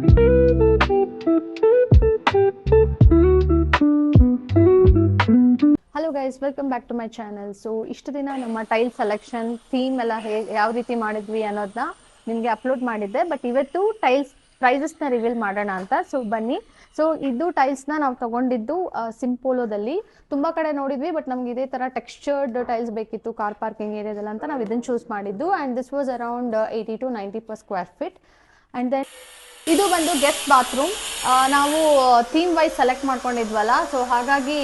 Hello guys, welcome back to my channel. So ಇಷ್ಟು ದಿನ ನಮ್ಮ ಟೈಲ್ ಸೆಲೆಕ್ಷನ್ ಥೀಮ್ ಎಲ್ಲ ಯಾವ ರೀತಿ ಮಾಡಿದ್ವಿ ಅನ್ನೋದನ್ನ ನಿಮಗೆ ಅಪ್ಲೋಡ್ ಮಾಡಿದ್ದೆ. ಬಟ್ ಇವತ್ತು ಟೈಲ್ಸ್ ಪ್ರೈಸಸ್ನ ರಿವೀಲ್ ಮಾಡೋಣ ಅಂತ. ಸೊ ಬನ್ನಿ. ಸೊ ಇದು ಟೈಲ್ಸ್ನ ನಾವು ತಗೊಂಡಿದ್ದು ಸಿಂಪೋಲೋದಲ್ಲಿ. ತುಂಬ ಕಡೆ ನೋಡಿದ್ವಿ, ಬಟ್ ನಮ್ಗೆ ಇದೇ ಥರ ಟೆಕ್ಸ್ಚರ್ಡ್ ಟೈಲ್ಸ್ ಬೇಕಿತ್ತು ಕಾರ್ ಪಾರ್ಕಿಂಗ್ ಏರಿಯಾದಲ್ಲ ಅಂತ ನಾವು ಇದನ್ನು ಚೂಸ್ ಮಾಡಿದ್ದು. And this was around 80 to 90 per square feet. And then ಇದು ಬಂದು ಗೆಸ್ಟ್ ಬಾತ್ರೂಮ್. ನಾವು ಥೀಮ್ ವೈಸ್ ಸೆಲೆಕ್ಟ್ ಮಾಡ್ಕೊಂಡಿದ್ವಲ್ಲ, ಸೊ ಹಾಗಾಗಿ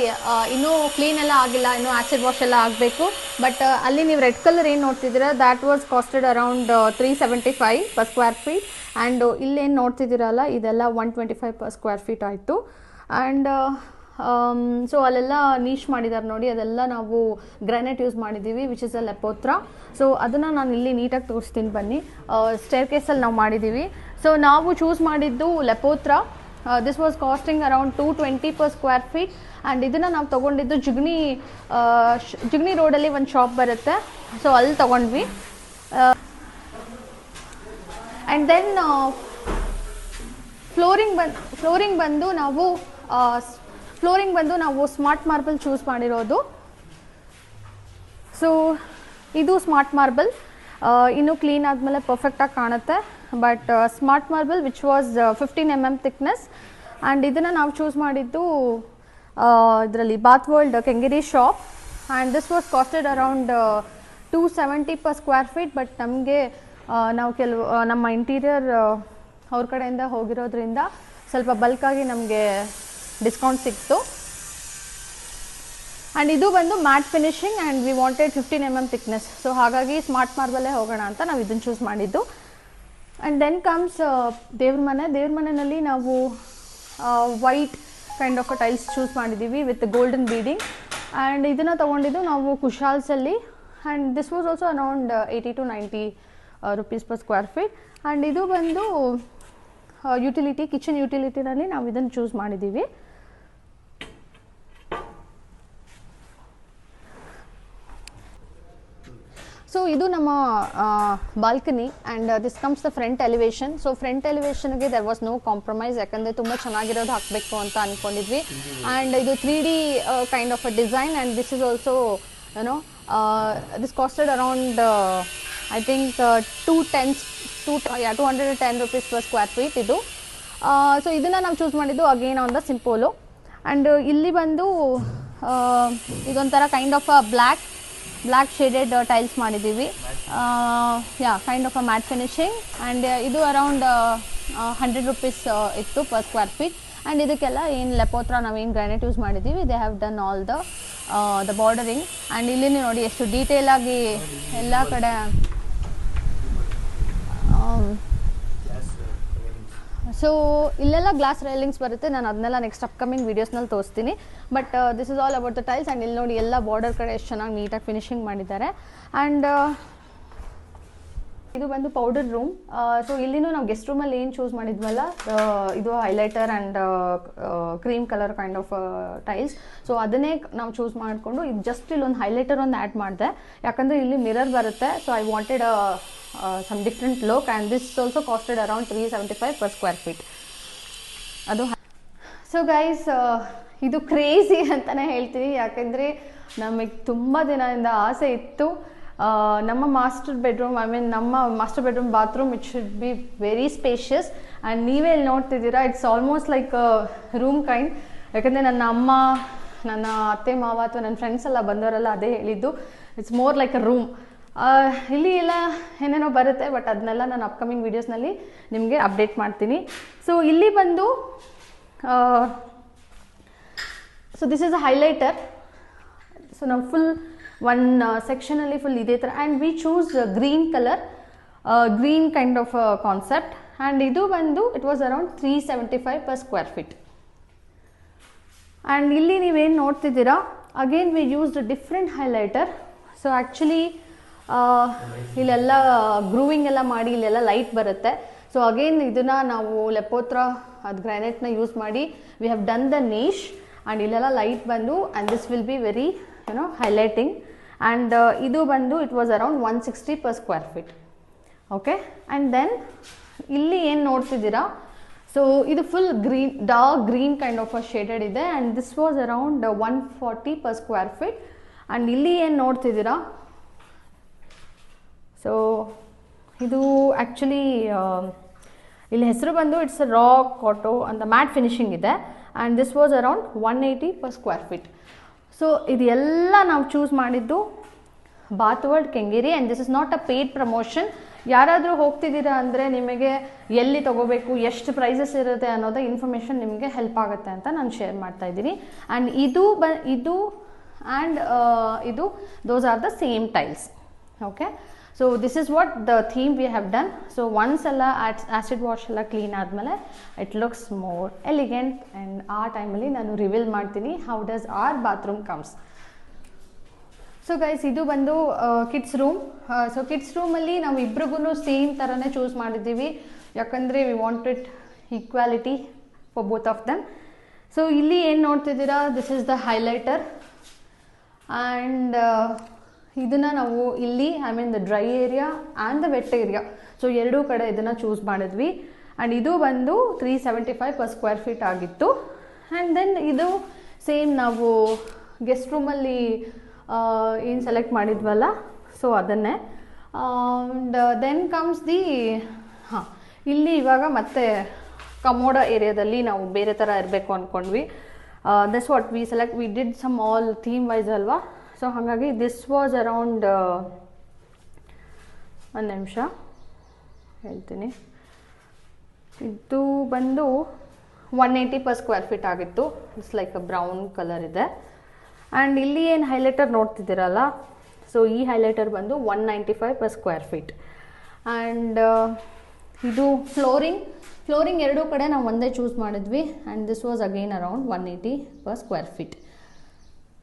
ಇನ್ನೂ ಕ್ಲೀನ್ ಎಲ್ಲ ಆಗಿಲ್ಲ, ಇನ್ನೂ ಆ್ಯಸಿಡ್ ವಾಶ್ ಎಲ್ಲ ಆಗಬೇಕು. ಬಟ್ ಅಲ್ಲಿ ನೀವು ರೆಡ್ ಕಲರ್ ಏನು ನೋಡ್ತಿದ್ದೀರಾ, that was costed around 375 per square feet. And ಇಲ್ಲೇನು ನೋಡ್ತಿದ್ದೀರಲ್ಲ, ಇದೆಲ್ಲ 125 per square feet ಆಯಿತು. ಆ್ಯಂಡ್ ಸೊ ಅಲ್ಲೆಲ್ಲ ನೀಶ್ ಮಾಡಿದ್ದಾರೆ ನೋಡಿ, ಅದೆಲ್ಲ ನಾವು ಗ್ರಾನೈಟ್ ಯೂಸ್ ಮಾಡಿದ್ದೀವಿ, ವಿಚ್ ಇಸ್ ಅ ಲೆಪೋತ್ರ. ಸೊ ಅದನ್ನು ನಾನು ಇಲ್ಲಿ ನೀಟಾಗಿ ತೋರಿಸ್ತೀನಿ ಬನ್ನಿ. ಸ್ಟೇರ್ ಕೇಸಲ್ಲಿ ನಾವು ಮಾಡಿದ್ದೀವಿ. ಸೊ ನಾವು ಚೂಸ್ ಮಾಡಿದ್ದು ಲೆಪೋತ್ರ. This was costing around 220 per square feet. And ಇದನ್ನು ನಾವು ತೊಗೊಂಡಿದ್ದು ಜುಗ್ನಿ ರೋಡಲ್ಲಿ ಒಂದು ಶಾಪ್ ಬರುತ್ತೆ, ಸೊ ಅಲ್ಲಿ ತೊಗೊಂಡ್ವಿ. ಆ್ಯಂಡ್ ದೆನ್ ಫ್ಲೋರಿಂಗ್ ಬಂದು ನಾವು ಸ್ಮಾರ್ಟ್ ಮಾರ್ಬಲ್ ಚೂಸ್ ಮಾಡಿರೋದು. ಸೊ ಇದು ಸ್ಮಾರ್ಟ್ ಮಾರ್ಬಲ್ ಇನ್ನೂ ಕ್ಲೀನ್ ಆದಮೇಲೆ ಪರ್ಫೆಕ್ಟಾಗಿ ಕಾಣುತ್ತೆ. But smart marble which was 15 mm thickness. And ಇದನ್ನು ನಾವು ಚೂಸ್ ಮಾಡಿದ್ದು ಇದರಲ್ಲಿ bath world Kengeri shop. And this was costed around 270 per square feet. But ನಮಗೆ ನಾವು ನಮ್ಮ ಇಂಟೀರಿಯರ್ ಅವ್ರ ಕಡೆಯಿಂದ ಹೋಗಿರೋದ್ರಿಂದ ಸ್ವಲ್ಪ ಬಲ್ಕಾಗಿ ನಮಗೆ ಡಿಸ್ಕೌಂಟ್ ಸಿಕ್ತು. ಆ್ಯಂಡ್ ಇದು ಬಂದು mat finishing and we wanted 15 mm thickness. So ಹಾಗಾಗಿ ಸ್ಮಾರ್ಟ್ ಮಾರ್ಬಲ್ಲೇ ಹೋಗೋಣ ಅಂತ ನಾವು ಇದನ್ನು ಚೂಸ್ ಮಾಡಿದ್ದು. ಆ್ಯಂಡ್ ದೆನ್ ಕಮ್ಸ್ ದೇವ್ರ ಮನೆಯಲ್ಲಿ ನಾವು white kind of tiles choose ಮಾಡಿದ್ದೀವಿ ವಿತ್ ಗೋಲ್ಡನ್ ಬೀಡಿಂಗ್. ಆ್ಯಂಡ್ ಇದನ್ನು ತೊಗೊಂಡಿದ್ದು ನಾವು ಕುಶಾಲ್ಸಲ್ಲಿ. And this was also around 80 to 90 rupees per square feet. And ಇದು ಬಂದು ಕಿಚನ್ ಯುಟಿಲಿಟಿನಲ್ಲಿ ನಾವು ಇದನ್ನು ಚೂಸ್ ಮಾಡಿದ್ದೀವಿ. ಸೊ ಇದು ನಮ್ಮ balcony. And this comes the front elevation. So front ಎಲಿವೇಶನ್ಗೆ ದೆರ್ ವಾಸ್ ನೋ ಕಾಂಪ್ರಮೈಸ್, ಯಾಕಂದರೆ ತುಂಬ ಚೆನ್ನಾಗಿರೋದು ಹಾಕಬೇಕು ಅಂತ ಅಂದ್ಕೊಂಡಿದ್ವಿ. ಆ್ಯಂಡ್ ಇದು 3D kind of a design. And this is also this costed around I think 210 rupees per square feet ಇದು. So ಇದನ್ನು ನಾವು ಚೂಸ್ ಮಾಡಿದ್ದು again on the Simpolo. And ಇಲ್ಲಿ ಬಂದು ಇದೊಂಥರ kind of a black shaded tiles ಮಾಡಿದ್ದೀವಿ. Kind of a mat finishing. And ಇದು around 100 rupees ಇತ್ತು per square feet. ಆ್ಯಂಡ್ ಇದಕ್ಕೆಲ್ಲ ಏನು ಲೆಪೋತ್ರ ನಾವೇನು ಗ್ರಾನೈಟ್ ಯೂಸ್ ಮಾಡಿದ್ದೀವಿ, they have done all the bordering. And ಇಲ್ಲಿ ನೋಡಿ ಎಷ್ಟು ಡೀಟೇಲಾಗಿ ಎಲ್ಲ ಕಡೆ ಸೊ ಇಲ್ಲೆಲ್ಲ ಗ್ಲಾಸ್ ರೈಲಿಂಗ್ಸ್ ಬರುತ್ತೆ. ನಾನು ಅದನ್ನೆಲ್ಲ ನೆಕ್ಸ್ಟ್ ಅಪ್ಕಮಿಂಗ್ ವೀಡಿಯೋಸ್ನಲ್ಲಿ ತೋರಿಸ್ತೀನಿ. But this is all about the tiles. And ಇಲ್ಲಿ ನೋಡಿ ಎಲ್ಲ ಬಾರ್ಡರ್ ಕಡೆ ಎಷ್ಟು ಚೆನ್ನಾಗಿ ನೀಟಾಗಿ ಫಿನಿಶಿಂಗ್ ಮಾಡಿದ್ದಾರೆ. ಆ್ಯಂಡ್ ಇದು ಬಂದು ಪೌಡರ್ ರೂಮ್. ಸೊ ಇಲ್ಲಿನೂ ನಾವು ಗೆಸ್ಟ್ ರೂಮಲ್ಲಿ ಏನು ಚೂಸ್ ಮಾಡಿದ್ವಲ್ಲ, ಇದು highlighter and cream colour kind of tiles. So ಅದನ್ನೇ ನಾವು ಚೂಸ್ ಮಾಡಿಕೊಂಡು ಇದು ಜಸ್ಟ್ ಇಲ್ಲೊಂದು ಹೈಲೈಟರ್ ಒಂದು ಆ್ಯಡ್ ಮಾಡಿದೆ, ಯಾಕಂದರೆ ಇಲ್ಲಿ ಮಿರರ್ ಬರುತ್ತೆ. So I wanted some different look. And this also costed around 375 per square feet. ಅದು ಸೊ ಗೈಸ್, ಇದು ಕ್ರೇಜಿ ಅಂತಲೇ ಹೇಳ್ತೀನಿ, ಯಾಕೆಂದರೆ ನಮಗೆ ತುಂಬ ದಿನದಿಂದ ಆಸೆ ಇತ್ತು ನಮ್ಮ master bedroom bathroom it should be very spacious. And ನೀವೇ ಇಲ್ಲಿ ನೋಡ್ತಿದ್ದೀರಾ, it's almost like room kind. ಯಾಕಂದರೆ ನನ್ನ ಅಮ್ಮ, ನನ್ನ ಅತ್ತೆ ಮಾವ ಅಥವಾ ನನ್ನ ಫ್ರೆಂಡ್ಸ್ ಎಲ್ಲ ಬಂದವರೆಲ್ಲ ಅದೇ ಹೇಳಿದ್ದು, it's more like a room. ಇಲ್ಲಿ ಎಲ್ಲ ಏನೇನೋ ಬರುತ್ತೆ, ಬಟ್ ಅದನ್ನೆಲ್ಲ ನಾನು ಅಪ್ಕಮಿಂಗ್ ವೀಡಿಯೋಸ್ನಲ್ಲಿ ನಿಮಗೆ ಅಪ್ಡೇಟ್ ಮಾಡ್ತೀನಿ. ಸೊ ಇಲ್ಲಿ ಬಂದು so this is a highlighter. So ನಾವು ಫುಲ್ ಒನ್ ಸೆಕ್ಷನಲ್ಲಿ ಫುಲ್ ಇದೇ ಥರ. And we choose green colour, green kind of concept. And ಇದು ಬಂದು it was around 375 per square feet. And ಇಲ್ಲಿ ನೀವೇನು ನೋಡ್ತಿದ್ದೀರಾ, again we used different highlighter. So actually ಇಲ್ಲೆಲ್ಲ ಗ್ರೂವಿಂಗ್ ಎಲ್ಲ ಮಾಡಿ ಇಲ್ಲೆಲ್ಲ ಲೈಟ್ ಬರುತ್ತೆ. ಸೊ ಅಗೇನ್ ಇದನ್ನು ನಾವು ಲೆಪೋತ್ರ ಅದು ಗ್ರಾನೈಟ್ನ ಯೂಸ್ ಮಾಡಿ we have done the niche. And ಇಲ್ಲೆಲ್ಲ ಲೈಟ್ ಬಂದು and this will be very highlighting. And ಇದು ಬಂದು it was around 160 per square feet. Okay. And then ಇಲ್ಲಿ ಏನು ನೋಡ್ತಿದ್ದೀರಾ, ಸೊ ಇದು full green, dark green kind of a shaded ಇದೆ and this was around 140 per square feet. And ಇಲ್ಲಿ ಏನು ನೋಡ್ತಿದ್ದೀರಾ, ಸೊ ಇದು ಆ್ಯಕ್ಚುಲಿ ಇಲ್ಲಿ ಹೆಸರು ಬಂದು ಇಟ್ಸ್ ಅ ರಾಕ್ ಕಾಟೋ ಅಂತ ಮ್ಯಾಟ್ ಫಿನಿಶಿಂಗ್ ಇದೆ and this was around 180 per square feet. So ಇದೆಲ್ಲ ನಾವು ಚೂಸ್ ಮಾಡಿದ್ದು bath world Kengeri and this is not a paid promotion. ಯಾರಾದರೂ ಹೋಗ್ತಿದ್ದೀರಾ ಅಂದರೆ ನಿಮಗೆ ಎಲ್ಲಿ ತೊಗೋಬೇಕು, ಎಷ್ಟು ಪ್ರೈಸಸ್ ಇರುತ್ತೆ ಅನ್ನೋದು ಇನ್ಫಾರ್ಮೇಷನ್ ನಿಮಗೆ ಹೆಲ್ಪ್ ಆಗುತ್ತೆ ಅಂತ ನಾನು ಶೇರ್ ಮಾಡ್ತಾ ಇದ್ದೀನಿ. ಆ್ಯಂಡ್ ಇದು ಆ್ಯಂಡ್ ಇದು those are the same tiles. Okay, so this is what the theme we have done. So once ಎಲ್ಲ ಆ್ಯಸಿಡ್ ವಾಶ್ ಎಲ್ಲ ಕ್ಲೀನ್ ಆದಮೇಲೆ it looks more elegant and ಆ ಟೈಮಲ್ಲಿ ನಾನು ರಿವೀಲ್ ಮಾಡ್ತೀನಿ how does our bathroom comes. So guys, ಇದು ಬಂದು kids room. So kids ರೂಮಲ್ಲಿ ನಾವು ಇಬ್ರಿಗೂ ಸೇಮ್ ಥರನೇ ಚೂಸ್ ಮಾಡಿದ್ದೀವಿ, ಯಾಕಂದರೆ we wanted equality for both of them. So ಇಲ್ಲಿ ಏನು ನೋಡ್ತಿದ್ದೀರಾ, this is the highlighter and ಇದನ್ನು ನಾವು ಇಲ್ಲಿ I mean the dry area and the wet area, so ಎರಡೂ ಕಡೆ ಇದನ್ನು ಚೂಸ್ ಮಾಡಿದ್ವಿ. ಆ್ಯಂಡ್ ಇದು ಬಂದು 375 per square feet ಆಗಿತ್ತು. ಆ್ಯಂಡ್ ದೆನ್ ಇದು ಸೇಮ್ ನಾವು ಗೆಸ್ಟ್ ರೂಮಲ್ಲಿ ಏನು ಸೆಲೆಕ್ಟ್ ಮಾಡಿದ್ವಲ್ಲ, ಸೊ ಅದನ್ನೇ. ಆ್ಯಂಡ್ ದೆನ್ ಕಮ್ಸ್ ದಿ ಇಲ್ಲಿ ಇವಾಗ ಮತ್ತೆ ಕಮೋಡ ಏರಿಯಾದಲ್ಲಿ ನಾವು ಬೇರೆ ಥರ ಇರಬೇಕು ಅಂದ್ಕೊಂಡ್ವಿ. This what we select, we did some all theme wise ಅಲ್ವಾ. ಸೊ ಹಾಗಾಗಿ ದಿಸ್ ವಾಸ್ ಅರೌಂಡ್, ಒಂದು ನಿಮಿಷ ಹೇಳ್ತೀನಿ, ಇದು ಬಂದು 180 per square feet ಆಗಿತ್ತು. It's like a brown colour ಇದೆ. ಆ್ಯಂಡ್ ಇಲ್ಲಿ ಏನು ಹೈಲೈಟರ್ ನೋಡ್ತಿದ್ದೀರಲ್ಲ, ಸೊ ಈ ಹೈಲೈಟರ್ ಬಂದು 195 per square feet. ಆ್ಯಂಡ್ ಇದು ಫ್ಲೋರಿಂಗ್ ಎರಡೂ ಕಡೆ ನಾವು ಒಂದೇ ಚೂಸ್ ಮಾಡಿದ್ವಿ and this was again around 180 per square feet.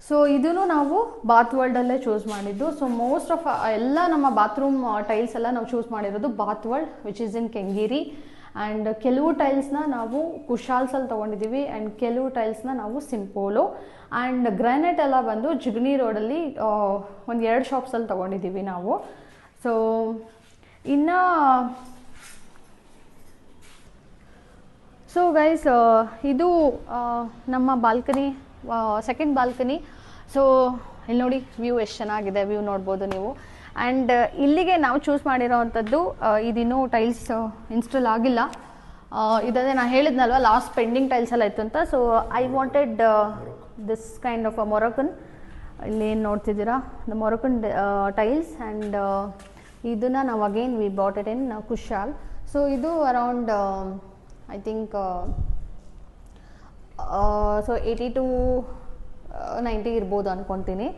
So ಇದೂ ನಾವು ಬಾತ್ ವರ್ಲ್ಡಲ್ಲೇ ಚೂಸ್ ಮಾಡಿದ್ದು. ಸೊ ಮೋಸ್ಟ್ ಆಫ್ ಎಲ್ಲ ನಮ್ಮ ಬಾತ್ರೂಮ್ ಟೈಲ್ಸ್ ಎಲ್ಲ ನಾವು ಚೂಸ್ ಮಾಡಿರೋದು bath world which is in Kengeri. And ಕೆಲವು ಟೈಲ್ಸ್ನ ನಾವು ಕುಶಾಲ್ಸಲ್ಲಿ ತೊಗೊಂಡಿದ್ದೀವಿ ಆ್ಯಂಡ್ ಕೆಲವು ಟೈಲ್ಸ್ನ ನಾವು ಸಿಂಪೋಲೋ ಆ್ಯಂಡ್ ಗ್ರಾನೈಟ್ ಎಲ್ಲ ಬಂದು ಜಿಗಣಿ ರೋಡಲ್ಲಿ ಒಂದು 2 ಶಾಪ್ಸಲ್ಲಿ ತೊಗೊಂಡಿದ್ದೀವಿ ನಾವು. ಸೊ ಇನ್ನು ಸೊ ಗೈಸ್, ಇದು ನಮ್ಮ ಬಾಲ್ಕನಿ, ಸೆಕೆಂಡ್ ಬಾಲ್ಕನಿ. ಸೊ ಇಲ್ಲಿ ನೋಡಿ ವ್ಯೂ ಎಷ್ಟು ಚೆನ್ನಾಗಿದೆ, ವ್ಯೂ ನೋಡ್ಬೋದು ನೀವು. ಆ್ಯಂಡ್ ಇಲ್ಲಿಗೆ ನಾವು ಚೂಸ್ ಮಾಡಿರೋ ಅಂಥದ್ದು, ಇದಿನ್ನೂ ಟೈಲ್ಸ್ ಇನ್ಸ್ಟಾಲ್ ಆಗಿಲ್ಲ. ಇದನ್ನೇ ನಾನು ಹೇಳಿದ್ನಲ್ವ ಲಾಸ್ಟ್ ಪೆಂಡಿಂಗ್ ಟೈಲ್ಸ್ ಎಲ್ಲ ಇತ್ತು ಅಂತ. So I wanted this kind of a Moroccan, ಇಲ್ಲಿ ಏನು ನೋಡ್ತಿದ್ದೀರಾ ದ ಮೊರಕನ್ ಟೈಲ್ಸ್. ಆ್ಯಂಡ್ ಇದನ್ನು ನಾವು again we bought it in Kushal. So ಇದು around I think so 80 to 90 ಇರ್ಬೋದು ಅಂದ್ಕೊತೀನಿ.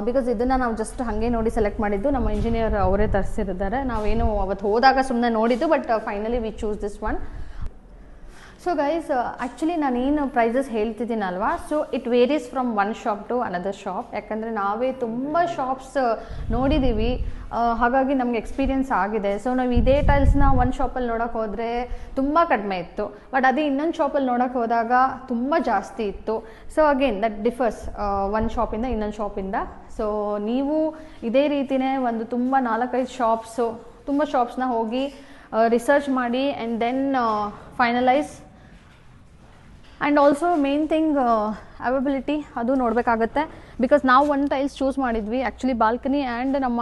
ಬಿಕಾಸ್ ಇದನ್ನು ನಾವು ಜಸ್ಟ್ ಹಾಗೆ ನೋಡಿ ಸೆಲೆಕ್ಟ್ ಮಾಡಿದ್ದು, ನಮ್ಮ ಇಂಜಿನಿಯರ್ ಅವರೇ ತರಿಸಿದ್ದಾರೆ, ನಾವೇನು ಅವತ್ತು ಹೋದಾಗ ಸುಮ್ಮನೆ ನೋಡಿದ್ದು, but finally we choose this one. So guys, actually ನಾನೇನು ಪ್ರೈಸಸ್ ಹೇಳ್ತಿದ್ದೀನಲ್ವಾ, so it varies from one shop to another shop. ಯಾಕಂದರೆ ನಾವೇ ತುಂಬ ಶಾಪ್ಸ್ ನೋಡಿದ್ದೀವಿ, ಹಾಗಾಗಿ ನಮಗೆ ಎಕ್ಸ್ಪೀರಿಯನ್ಸ್ ಆಗಿದೆ. ಸೊ ನಾವು ಇದೇ ಟೈಲ್ಸ್ನ ಒಂದು ಶಾಪಲ್ಲಿ ನೋಡೋಕೆ ಹೋದರೆ ತುಂಬ ಕಡಿಮೆ ಇತ್ತು, ಬಟ್ ಅದೇ ಇನ್ನೊಂದು ಶಾಪಲ್ಲಿ ನೋಡೋಕೆ ಹೋದಾಗ ತುಂಬ ಜಾಸ್ತಿ ಇತ್ತು. ಸೊ ಅಗೇನ್ ದಟ್ ಡಿಫರ್ಸ್ ಒಂದು ಶಾಪಿಂದ ಇನ್ನೊಂದು ಶಾಪಿಂದ. ಸೊ ನೀವು ಇದೇ ರೀತಿಯೇ ಒಂದು ತುಂಬ 4-5 ಶಾಪ್ಸು, ತುಂಬ ಶಾಪ್ಸ್ನ ಹೋಗಿ ರಿಸರ್ಚ್ ಮಾಡಿ and then finalise. And also main thing availability, ಅದು ನೋಡಬೇಕಾಗತ್ತೆ. ಬಿಕಾಸ್ ನಾವು ಒಂದು ಟೈಲ್ಸ್ ಚೂಸ್ ಮಾಡಿದ್ವಿ ಆ್ಯಕ್ಚುಲಿ ಬಾಲ್ಕನಿ ಆ್ಯಂಡ್ ನಮ್ಮ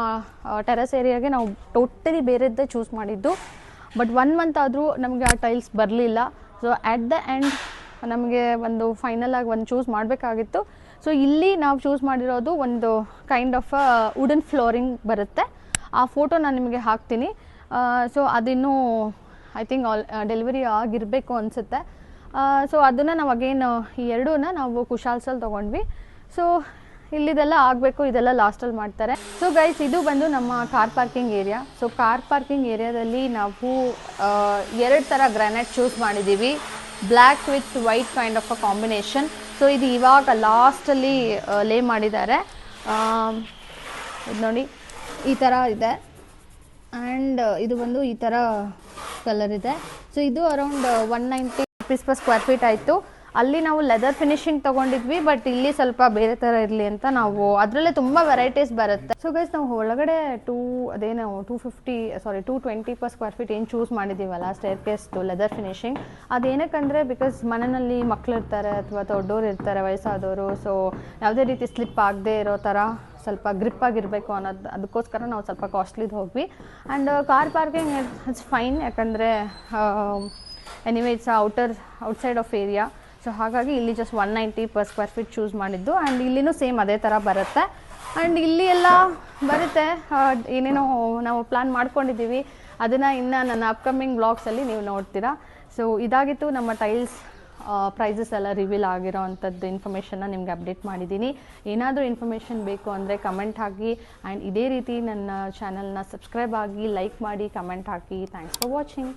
ಟೆರೆಸ್ ಏರಿಯಾಗೆ ನಾವು ಟೋಟಲಿ ಬೇರೆದ್ದೇ ಚೂಸ್ ಮಾಡಿದ್ದು. ಬಟ್ 1 ಮಂತ್ ಆದರೂ ನಮಗೆ ಆ ಟೈಲ್ಸ್ ಬರಲಿಲ್ಲ. ಸೊ ಆ್ಯಟ್ ದ ಎಂಡ್ ನಮಗೆ ಒಂದು ಫೈನಲಾಗಿ ಒಂದು ಚೂಸ್ ಮಾಡಬೇಕಾಗಿತ್ತು. ಸೊ ಇಲ್ಲಿ ನಾವು ಚೂಸ್ ಮಾಡಿರೋದು ಒಂದು ಕೈಂಡ್ ಆಫ್ ವುಡನ್ ಫ್ಲೋರಿಂಗ್ ಬರುತ್ತೆ. ಆ ಫೋಟೋ ನಾನು ನಿಮಗೆ ಹಾಕ್ತೀನಿ. ಸೊ ಅದಿನ್ನೂ ಐ ಥಿಂಕ್ ಡೆಲಿವರಿ ಆಗಿರಬೇಕು ಅನಿಸುತ್ತೆ. ಸೊ ಅದನ್ನು ನಾವು ಅಗೇನ್ ಈ ಎರಡೂ ನಾವು ಕುಶಾಲ್ಸಲ್ಲಿ ತೊಗೊಂಡ್ವಿ. ಸೊ ಇಲ್ಲಿದೆಲ್ಲ ಆಗಬೇಕು, ಇದೆಲ್ಲ ಲಾಸ್ಟಲ್ಲಿ ಮಾಡ್ತಾರೆ. ಸೊ ಗೈಸ್, ಇದು ಬಂದು ನಮ್ಮ car parking area. So car parking ಏರಿಯಾದಲ್ಲಿ ನಾವು 2 ಥರ ಗ್ರಾನೈಟ್ ಚೂಸ್ ಮಾಡಿದ್ದೀವಿ, black with white kind of a combination. So ಇದು ಇವಾಗ ಲಾಸ್ಟಲ್ಲಿ ಲೇ ಮಾಡಿದ್ದಾರೆ. ಇದು ನೋಡಿ ಈ ಥರ ಇದೆ ಆ್ಯಂಡ್ ಇದು ಬಂದು ಈ ಥರ ಕಲರ್ ಇದೆ. ಸೊ ಇದು around 190 rupees per square feet ಆಯಿತು. ಅಲ್ಲಿ ನಾವು ಲೆದರ್ ಫಿನಿಶಿಂಗ್ ತೊಗೊಂಡಿದ್ವಿ, ಬಟ್ ಇಲ್ಲಿ ಸ್ವಲ್ಪ ಬೇರೆ ಥರ ಇರಲಿ ಅಂತ ನಾವು ಅದರಲ್ಲೇ ತುಂಬ ವೆರೈಟೀಸ್ ಬರುತ್ತೆ. ಸೊ ಗೈಸ್ ನಾವು ಒಳಗಡೆ 220 per ಸ್ಕ್ವೇರ್ ಫೀಟ್ ಏನು ಚೂಸ್ ಮಾಡಿದ್ದೀವಲ್ಲ ಸ್ಟೇರ್ ಕೇಸ್ದು ಲೆದರ್ ಫಿನಿಶಿಂಗ್, ಅದೇನಕ್ಕಂದರೆ ಬಿಕಾಸ್ ಮನೆಯಲ್ಲಿ ಮಕ್ಳು ಇರ್ತಾರೆ ಅಥವಾ ದೊಡ್ಡೋರು ಇರ್ತಾರೆ, ವಯಸ್ಸಾದವರು. ಸೊ ಯಾವುದೇ ರೀತಿ ಸ್ಲಿಪ್ ಆಗದೆ ಇರೋ ಥರ ಸ್ವಲ್ಪ ಗ್ರಿಪ್ ಆಗಿರಬೇಕು ಅದಕ್ಕೋಸ್ಕರ ನಾವು ಸ್ವಲ್ಪ ಕಾಸ್ಟ್ಲಿದು ಹೋಗ್ವಿ. And car parking it's fine, ಯಾಕಂದರೆ anyway it's outside of area. So ಹಾಗಾಗಿ ಇಲ್ಲಿ just 190 per square feet choose ಮಾಡಿದ್ದು. ಆ್ಯಂಡ್ ಇಲ್ಲಿನೂ ಸೇಮ್ ಅದೇ ಥರ ಬರುತ್ತೆ. ಆ್ಯಂಡ್ ಇಲ್ಲಿ ಎಲ್ಲ ಬರುತ್ತೆ, ಏನೇನೋ ನಾವು ಪ್ಲ್ಯಾನ್ ಮಾಡ್ಕೊಂಡಿದ್ದೀವಿ, ಅದನ್ನು ಇನ್ನು ನನ್ನ ಅಪ್ಕಮಿಂಗ್ ವ್ಲಾಗ್ಸಲ್ಲಿ ನೀವು ನೋಡ್ತೀರಾ. ಸೊ ಇದಾಗಿತ್ತು ನಮ್ಮ ಟೈಲ್ಸ್ ಪ್ರೈಸಸ್ ಎಲ್ಲ ರಿವೀಲ್ ಆಗಿರೋ ಅಂಥದ್ದು ಇನ್ಫಾರ್ಮೇಷನ್ನ ನಿಮ್ಗೆ ಅಪ್ಡೇಟ್ ಮಾಡಿದ್ದೀನಿ. ಏನಾದರೂ ಇನ್ಫಾರ್ಮೇಷನ್ ಬೇಕು ಅಂದರೆ ಕಮೆಂಟ್ ಹಾಕಿ. ಆ್ಯಂಡ್ ಇದೇ ರೀತಿ ನನ್ನ ಚಾನಲ್ನ ಸಬ್ಸ್ಕ್ರೈಬ್ ಆಗಿ, ಲೈಕ್ ಮಾಡಿ, comment hockey. Thanks for watching.